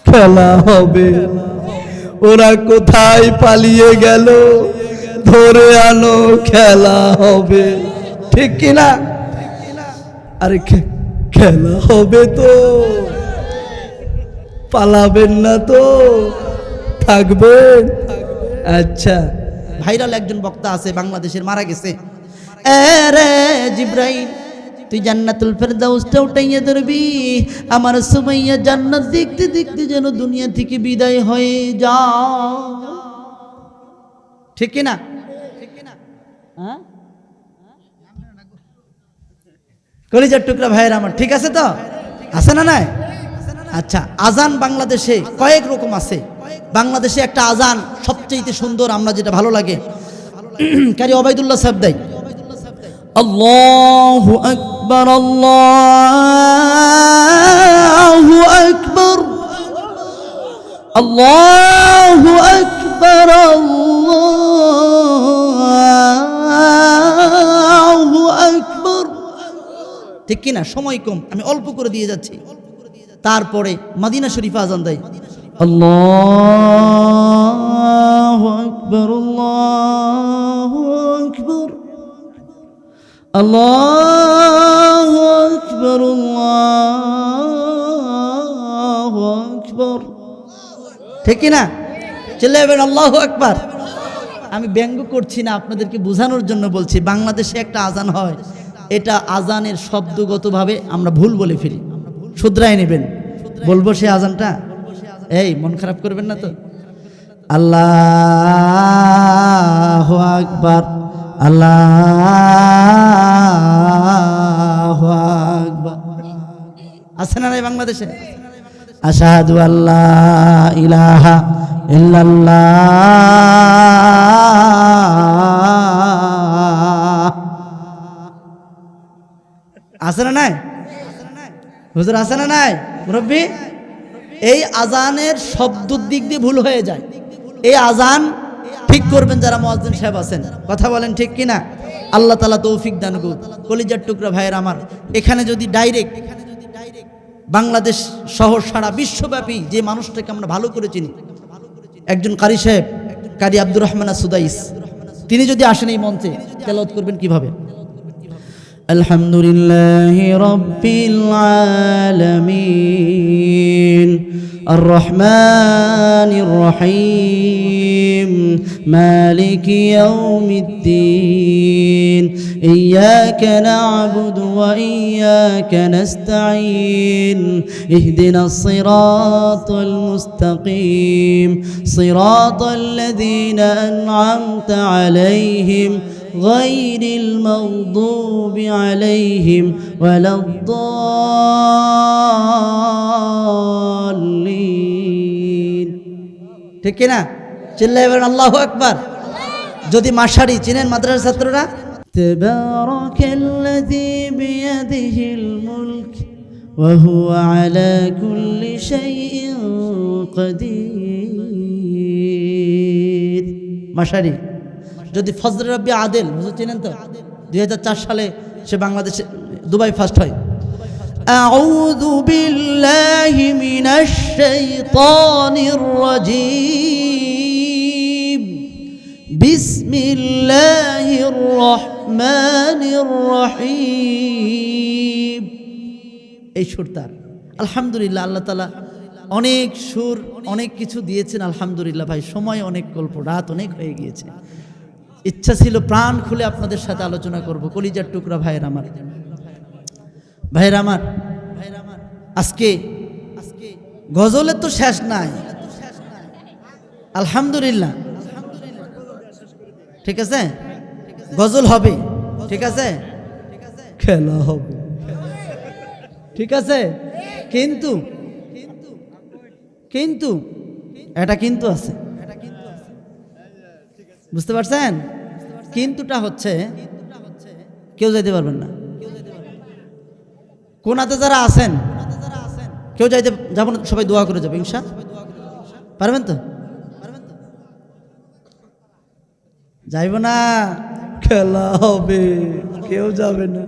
খেলা হবে। ওরা কোথায় পালিয়ে গেল, ধরে আনো, খেলা হবে। ঠিক কিনা? আরে খেলা হবে তো, পালাবেন না তো, থাকবেন। আচ্ছা, ভাইরাল একজন বক্তা আছে বাংলাদেশের, মারা গেছে। আরে জিব্রাইল, তুই জান্নাতুল ফেরদাউসটা উঠাইয়া ধরবি, আমার সুমাইয়া জান্নাত দেখতে দেখতে যেন দুনিয়া থেকে বিদায় হয়ে যা। ঠিক কিনা? হ্যাঁ, কলিজার টুকরা ভাইয়ের আমার, ঠিক আছে তো? আছে না নাই? আচ্ছা, আজান বাংলাদেশে কয়েক রকম আছে। বাংলাদেশে একটা আজান সবচেয়ে সুন্দর, আমরা যেটা ভালো লাগে, কারি ওবায়দুল্লাহ সাহেব দেয়, আল্লাহু আকবার, আল্লাহু আকবার, আল্লাহু আকবার, আল্লাহু আকবার। ঠিক কিনা? সময় কম, আমি অল্প করে দিয়ে যাচ্ছি। তারপরে মদিনা শরীফে আজান দেয়, আল্লাহু আকবার, আল্লাহু আকবার, আল্লাহু আকবার, আল্লাহু আকবার। ঠিক কিনা? চিল্লাবেন আল্লাহু আকবার। আমি ব্যঙ্গ করছি না, আপনাদেরকে বোঝানোর জন্য বলছি। বাংলাদেশে একটা আজান হয়, এটা আজানের শব্দগতভাবে আমরা ভুল বলে ফেলি, শুধরায় নেবেন। বলবো সে আজানটা, এই মন খারাপ করবেন না তো। আল্লাহু আকবার, আল্লাহু আকবার। আছে না নাই বাংলাদেশে? আশহাদু আল্লা ইলাহা ইল্লাল্লাহ। আছে না নাই হুজুর? আছে না নাই মুরব্বী? এই আজানের শব্দের দিক দিয়ে ভুল হয়ে যায়। এই আজান ঠিক করবেন যারা মুয়াজ্জিন সাহেব আছেন, কথা বলেন ঠিক কিনা? আল্লাহ তাআলা তৌফিক দান করুন। কলিজার টুকরা ভাইয়ের আমার, এখানে যদি ডাইরেক্ট বাংলাদেশ সহ সারা বিশ্বব্যাপী যে মানুষটাকে আমরা ভালো করে চিনি, একজন কারি সাহেব, কারি আব্দুর রহমান সুদাইস, তিনি যদি আসেন এই মঞ্চে, তেলাওয়াত করবেন কিভাবে? আলহামদুলিল্লাহি রাব্বিল আলামিন আর রহমানির রহিম মালিকি ইয়াউমিদ্দিন ইয়্যাকা না'বুদু ওয়া ইয়্যাকা নাস্তাঈন ইহদিনাস সিরাতাল মুস্তাকিম সিরাতাল লাযীনা আন'আমতা আলাইহিম غير المغضوب عليهم ولا الضالين। ঠিক কি না? চিল্লাইয়া বলেন আল্লাহু আকবার। যদি মাশারি চিনেন মাদ্রাসার ছাত্ররা, তাবারাকাল্লাযী বিয়াদিহিল মুলক ওয়া হুয়া আলা কুল্লি শাইইন কাদির। মাশারি। যদি ফজলে রব্বি আদেল হুজুর চিনেন তো, 2004 সালে সে বাংলাদেশে দুবাই ফার্স্ট হয়। আউযু বিল্লাহি মিনাশ শাইতানির রাজীম বিসমিল্লাহির রহমানির রহিম। এই সুর তার। আলহামদুলিল্লাহ, আল্লাহ তাআলা অনেক সুর, অনেক কিছু দিয়েছেন। আলহামদুলিল্লাহ ভাই, সময় অনেক অল্প, রাত অনেক হয়ে গিয়েছে। ইচ্ছা ছিল প্রাণ খুলে আপনাদের সাথে আলোচনা করব। কলিজার টুকরা ভাইয়ের আমার, আজকে গজলের তো শেষ নাই। আলহামদুলিল্লাহ, ঠিক আছে, গজল হবে, ঠিক আছে, খেলা হবে, ঠিক আছে, কিন্তু কিন্তু এটা কিন্তু আছে, বুঝতে পারছেন? কিন্তুটা হচ্ছে কেউ যাইতে পারবেন না। কোনাতে যারা আছেন কেউ যাইতে যাব না, সবাই দোয়া করে যাবে ইনশাআল্লাহ। পারবেন তো? যাইব না, খেলা হবে, কেউ যাবে না।